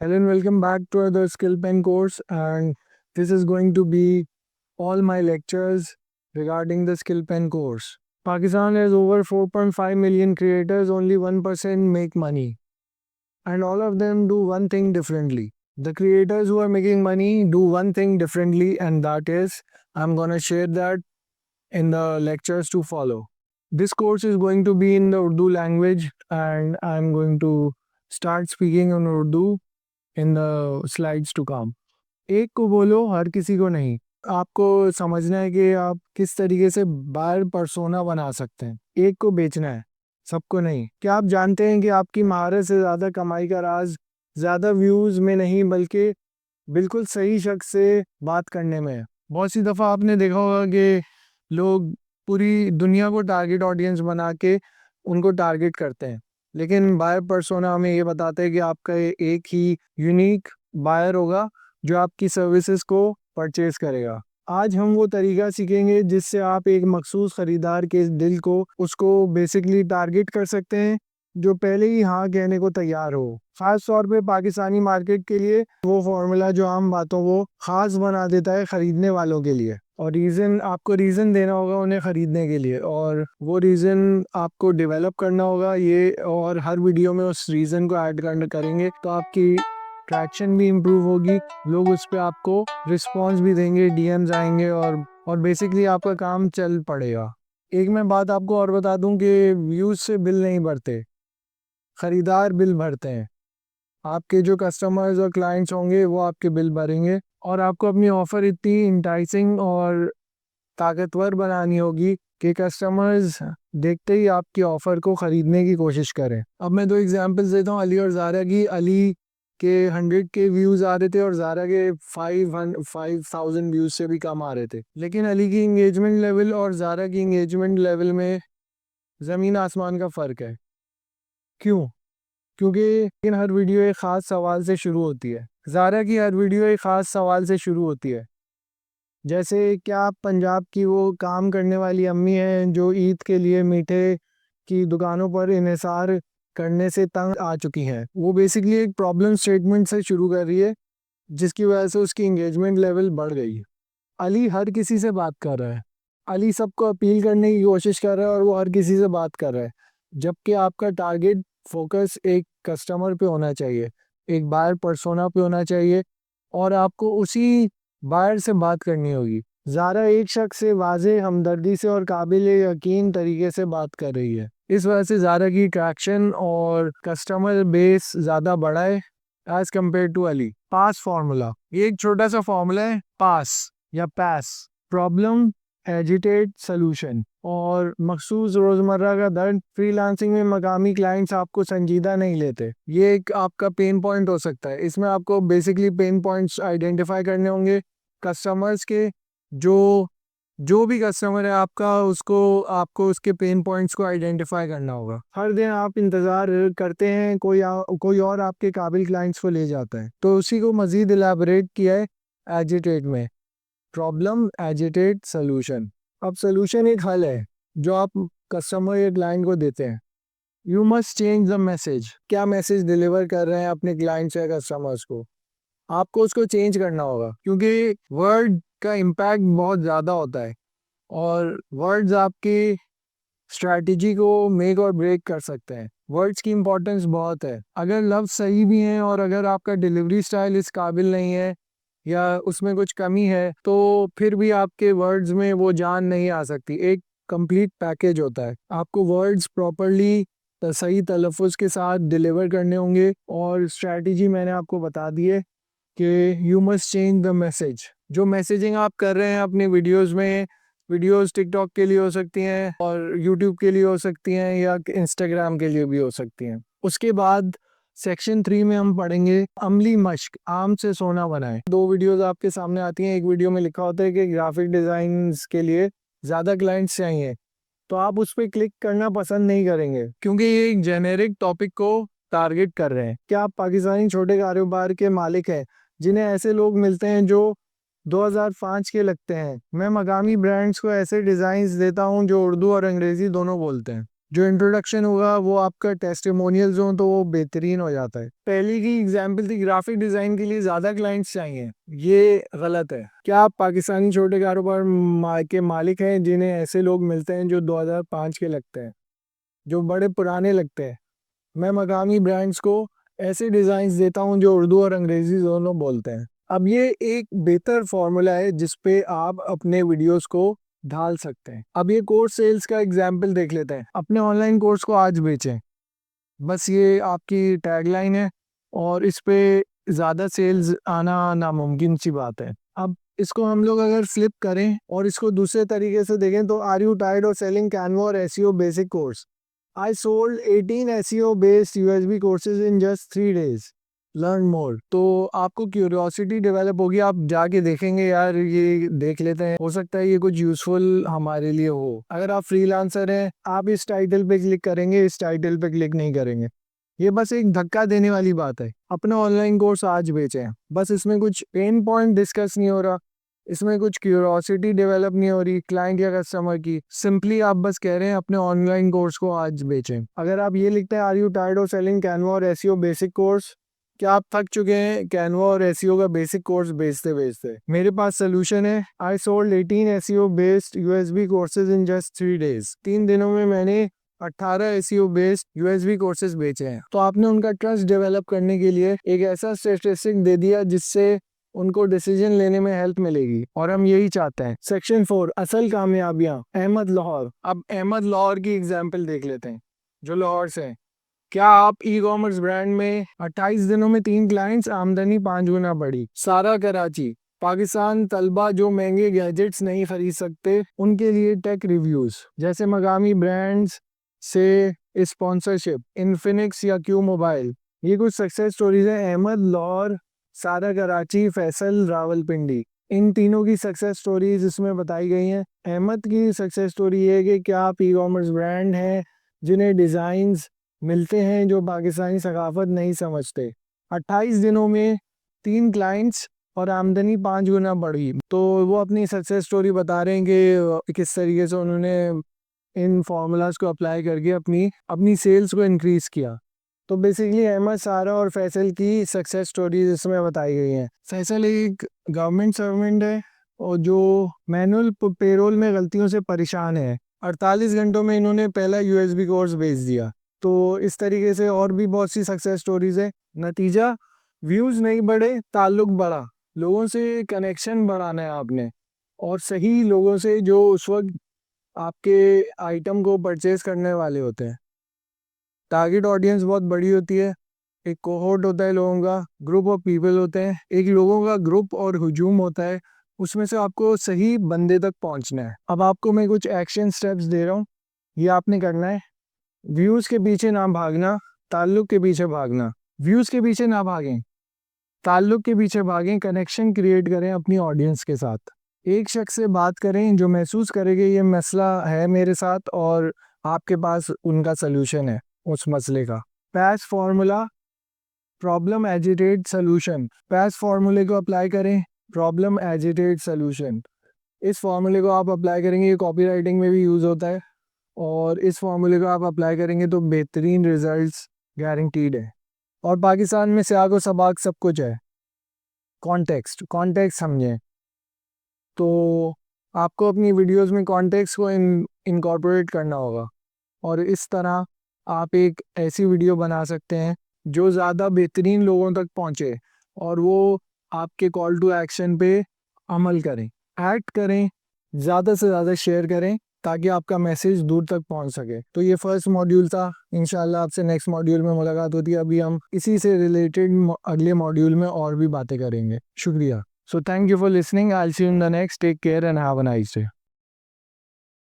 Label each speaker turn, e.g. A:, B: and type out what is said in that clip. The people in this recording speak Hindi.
A: Hello and welcome back to the Skill Pen course, and this is going to be all my lectures regarding the Skill Pen course. Pakistan has over 4.5 million creators, only 1% make money, and all of them do one thing differently. The creators who are making money do one thing differently, and that is I'm gonna share that in the lectures to follow. This course is going to be in the Urdu language, and I'm going to start speaking in Urdu in the slides to come. एक को बोलो, हर किसी को नहीं। आपको समझना है कि आप किस तरीके से बायर पर्सोना बना सकते हैं। एक को बेचना है, सबको नहीं। क्या आप जानते हैं कि आपकी महारत से ज़्यादा कमाई का राज ज़्यादा व्यूज़ में नहीं, बल्कि बिल्कुल सही शख्स से बात करने में है। बहुत सी दफ़ा आपने देखा होगा कि लोग पूरी दुनिया को टारगेट ऑडियंस बना के उनको टारगेट करते हैं, लेकिन बायर पर्सोना हमें ये बताते हैं कि आपका एक ही यूनिक बायर होगा जो आपकी सर्विसेज को परचेज करेगा। आज हम वो तरीका सीखेंगे जिससे आप एक मखसूस ख़रीदार के दिल को उसको बेसिकली टारगेट कर सकते हैं जो पहले ही हाँ कहने को तैयार हो। ख़ास तौर पे पाकिस्तानी मार्केट के लिए वो फार्मूला जो आम बातों को ख़ास बना देता है ख़रीदने वालों के लिए। और आपको रीज़न देना होगा उन्हें ख़रीदने के लिए, और वो रीज़न आपको डेवलप करना होगा ये, और हर वीडियो में उस रीज़न को ऐड करेंगे तो आपकी ट्रैक्शन भी इम्प्रूव होगी, लोग उस पर आपको रिस्पॉन्स भी देंगे, डीएम्स आएंगे, और बेसिकली आपका काम चल पड़ेगा। एक मैं बात आपको और बता दूं कि व्यूज़ से बिल नहीं भरते, ख़रीदार बिल भरते हैं। आपके जो कस्टमर्स और क्लाइंट्स होंगे वो आपके बिल भरेंगे, और आपको अपनी ऑफ़र इतनी इंटाइसिंग और ताकतवर बनानी होगी कि कस्टमर्स देखते ही आपकी ऑफ़र को ख़रीदने की कोशिश करें। अब मैं दो एग्जांपल्स देता हूँ अली और ज़ारा की। अली के 100 के व्यूज़ आ रहे थे और ज़ारा के 5000 व्यूज़ से भी कम आ रहे थे, लेकिन अली की इंगेजमेंट लेवल और ज़ारा की इंगेजमेंट लेवल में ज़मीन आसमान का फ़र्क है। क्यों? क्योंकि हर वीडियो एक ख़ास सवाल से शुरू होती है। ज़ारा की हर वीडियो एक ख़ास सवाल से शुरू होती है, जैसे क्या आप पंजाब की वो काम करने वाली अम्मी हैं जो ईद के लिए मीठे की दुकानों पर इन्हिसार करने से तंग आ चुकी हैं। वो बेसिकली एक प्रॉब्लम स्टेटमेंट से शुरू कर रही है जिसकी वजह से उसकी इंगेजमेंट लेवल बढ़ गई है। अली हर किसी से बात कर रहा है, अली सबको अपील करने की कोशिश कर रहा है और वो हर किसी से बात कर रहा है, जबकि आपका टारगेट फोकस एक कस्टमर पे होना चाहिए, एक बायर पर्सोना पे होना चाहिए, और आपको उसी बायर से बात करनी होगी। ज़ारा एक शख्स से वाज़े हमदर्दी से और काबिल यकीन तरीके से बात कर रही है। इस वजह से ज़ारा की ट्रैक्शन और कस्टमर बेस ज़्यादा बड़ा है एज कम्पेयर टू अली। पास फार्मूला, ये एक छोटा सा फार्मूला है, पास या पैस। प्रॉब्लम, एजिटेट, सॉल्यूशन और मखसूस रोज़मर्रा का दर्द। फ्रीलांसिंग में मकामी क्लाइंट्स आपको संजीदा नहीं लेते, ये एक आपका पेन पॉइंट हो सकता है। इसमें आपको बेसिकली पेन पॉइंट्स आइडेंटिफाई करने होंगे कस्टमर्स के। जो जो भी कस्टमर है आपका, उसको आपको उसके पेन पॉइंट्स को आइडेंटिफाई करना होगा। हर दिन आप इंतज़ार करते हैं कोई और आपके काबिल क्लाइंट्स को ले जाता है, तो उसी को मज़ीद इलाबरेट किया है एजिटेट में। Problem, agitate, solution. अब सॉल्यूशन एक हल है जो आप कस्टमर या क्लाइंट को देते हैं। You must change the message. क्या मैसेज डिलीवर कर रहे हैं अपने क्लाइंट्स या कस्टमर्स को, आपको उसको चेंज करना होगा, क्योंकि वर्ड का इम्पैक्ट बहुत ज़्यादा होता है और वर्ड्स आपकी स्ट्रैटेजी को मेक और ब्रेक कर सकते हैं। वर्ड्स की इंपॉर्टेंस बहुत है। अगर लफ्ज़ सही भी हैं और अगर आपका डिलीवरी स्टाइल इस काबिल नहीं है या उसमें कुछ कमी है, तो फिर भी आपके वर्ड्स में वो जान नहीं आ सकती। एक कंप्लीट पैकेज होता है, आपको वर्ड्स प्रॉपरली सही तलफ़ुज़ के साथ डिलीवर करने होंगे, और स्ट्रैटेजी मैंने आपको बता दी है कि you must change the message. जो मैसेजिंग आप कर रहे हैं अपने वीडियोस में, वीडियोस टिकटॉक के लिए हो सकती हैं और यूट्यूब के लिए हो सकती हैं या इंस्टाग्राम के लिए भी हो सकती हैं। उसके बाद सेक्शन 3 में हम पढ़ेंगे अमली मश्क, आम से सोना बनाएं। दो वीडियोस आपके सामने आती हैं। एक वीडियो में लिखा होता है कि ग्राफिक डिज़ाइन के लिए ज़्यादा क्लाइंट्स चाहिए, तो आप उस पर क्लिक करना पसंद नहीं करेंगे क्योंकि ये एक जेनेरिक टॉपिक को टारगेट कर रहे हैं। क्या आप पाकिस्तानी छोटे कारोबार के मालिक हैं जिन्हें ऐसे लोग मिलते हैं जो 2005 के लगते हैं? मैं मकामी ब्रांड्स को ऐसे डिज़ाइंस देता हूं जो उर्दू और अंग्रेज़ी दोनों बोलते हैं। जो इंट्रोडक्शन होगा वो आपका टेस्टिमोनियल्स हो तो वो बेहतरीन हो जाता है। पहली की एग्जांपल थी ग्राफिक डिज़ाइन के लिए ज़्यादा क्लाइंट्स चाहिए, ये गलत है। क्या आप पाकिस्तानी छोटे कारोबार के मालिक हैं जिन्हें ऐसे लोग मिलते हैं जो 2005 के लगते हैं, जो बड़े पुराने लगते हैं? मैं मकामी ब्रांड्स को ऐसे डिज़ाइंस देता हूं जो उर्दू और अंग्रेज़ी दोनों बोलते हैं। अब ये एक बेहतर फॉर्मूला है जिस पे आप अपने वीडियोस को ढाल सकते हैं। अब ये कोर्स सेल्स का एग्जाम्पल देख लेते हैं। अपने ऑनलाइन कोर्स को आज बेचें, बस ये आपकी टैगलाइन है और इस पे ज़्यादा सेल्स आना नामुमकिन सी बात है। अब इसको हम लोग अगर फ्लिप करें और इसको दूसरे तरीके से देखें तो are you tired of selling Canva और SEO basic course? I sold 18 SEO based USB courses in just 3 days. Learn more. तो आपको क्यूरियोसिटी डेवलप होगी, आप जाके देखेंगे यार ये देख लेते हैं, हो सकता है ये कुछ यूजफुल हमारे लिए हो। अगर आप फ्रीलांसर हैं, आप इस टाइटल पे क्लिक करेंगे, इस टाइटल पे क्लिक नहीं करेंगे। ये बस एक धक्का देने वाली बात है। अपना ऑनलाइन कोर्स आज बेचें, बस इसमें कुछ पेन पॉइंट डिस्कस नहीं हो रहा, इसमें कुछ क्यूरियोसिटी डेवलप नहीं हो रही क्लाइंट या कस्टमर की। सिंपली आप बस कह रहे हैं अपने ऑनलाइन कोर्स को आज बेचें। अगर आप ये लिखते हैं are you tired of selling Canva और एसईओ बेसिक कोर्स, क्या आप थक चुके हैं कैनवा और एसईओ का बेसिक कोर्स बेचते बेचते? मेरे पास सोल्यूशन है। I sold 18 SEO based USB courses in just 3 days. 3 दिनों में मैंने 18 एसईओ बेस्ड यूएसबी कोर्सेज बेचे हैं। तो आपने उनका ट्रस्ट डेवलप करने के लिए एक ऐसा स्टैटिस्टिक दे दिया जिससे उनको डिसीजन लेने में हेल्प मिलेगी, और हम यही चाहते हैं। सेक्शन 4 असल कामयाबियां। अहमद लाहौर। अब अहमद लाहौर की एग्जांपल देख लेते हैं जो लाहौर से हैं। क्या आप ई कॉमर्स ब्रांड में 28 दिनों में 3 क्लाइंट्स, आमदनी 5 गुना बढ़ी। सारा कराची। पाकिस्तान तलबा जो महंगे गैजेट्स नहीं खरीद सकते उनके लिए टेक रिव्यूज, जैसे मकामी ब्रांड्स से स्पॉन्सरशिप, इन्फिनिक्स या क्यू मोबाइल। ये कुछ सक्सेस स्टोरीज हैं। अहमद लाहौर, सारा कराची, फैसल रावलपिंडी, इन तीनों की सक्सेस स्टोरीज इसमें बताई गई हैं। अहमद की सक्सेस स्टोरी ये है कि क्या आप ई कॉमर्स ब्रांड हैं जिन्हें डिज़ाइंस मिलते हैं जो पाकिस्तानी सकाफत नहीं समझते। 28 दिनों में 3 क्लाइंट्स और आमदनी 5 गुना बढ़ी। तो वो अपनी सक्सेस स्टोरी बता रहे हैं कि किस तरीके से उन्होंने इन फार्मूलाज को अप्लाई करके अपनी अपनी सेल्स को इंक्रीज़ किया। तो बेसिकली अहमद, सारा और फैसल की सक्सेस स्टोरीज इसमें बताई गई हैं। फैसल एक गवर्नमेंट सर्वेंट है और जो मैनुअल पेरोल में गलतियों से परेशान है। 48 घंटों में इन्होंने पहला यूएसबी कोर्स भेज दिया। तो इस तरीके से और भी बहुत सी सक्सेस स्टोरीज है। नतीजा, व्यूज़ नहीं बढ़े, ताल्लुक बढ़ा। लोगों से कनेक्शन बढ़ाना है आपने, और सही लोगों से जो उस वक्त आपके आइटम को परचेज करने वाले होते हैं। टारगेट ऑडियंस बहुत बड़ी होती है। एक कोहोर्ट होता है लोगों का, ग्रुप ऑफ पीपल होते हैं, एक लोगों का ग्रुप और हुजूम होता है। उसमें से आपको सही बंदे तक पहुंचना है। अब आपको मैं कुछ एक्शन स्टेप्स दे रहा हूँ, ये आपने करना है। व्यूज़ के पीछे ना भागना, ताल्लुक के पीछे भागना। व्यूज़ के पीछे ना भागें, ताल्लुक के पीछे भागें। कनेक्शन क्रिएट करें अपनी ऑडियंस के साथ। एक शख्स से बात करें जो महसूस करेगा ये मसला है मेरे साथ, और आपके पास उनका सलूशन है उस मसले का। पैस फार्मूला, प्रॉब्लम एजिटेट सॉल्यूशन। पैस फार्मूले को अप्लाई करें, प्रॉब्लम एजिटेट सॉल्यूशन। इस फार्मूले को आप अप्लाई करेंगे, ये कॉपी राइटिंग में भी यूज़ होता है, और इस फार्मूले को आप अप्लाई करेंगे तो बेहतरीन रिजल्ट्स गारंटीड है। और पाकिस्तान में सियाक व सबाक सब कुछ है। कॉन्टेक्स्ट, कॉन्टेक्स्ट समझें। तो आपको अपनी वीडियोस में कॉन्टेक्स्ट को इनकॉर्पोरेट करना होगा, और इस तरह आप एक ऐसी वीडियो बना सकते हैं जो ज़्यादा बेहतरीन लोगों तक पहुंचे और वो आपके कॉल टू एक्शन पे अमल करें, एक्ट करें, ज़्यादा से ज़्यादा शेयर करें ताकि आपका मैसेज दूर तक पहुंच सके। तो ये फर्स्ट मॉड्यूल था। इंशाल्लाह आपसे नेक्स्ट मॉड्यूल में मुलाकात होती है। अभी हम इसी से रिलेटेड अगले मॉड्यूल में और भी बातें करेंगे। शुक्रिया। So thank you for listening. I'll see you in the next. Take care and have a nice day.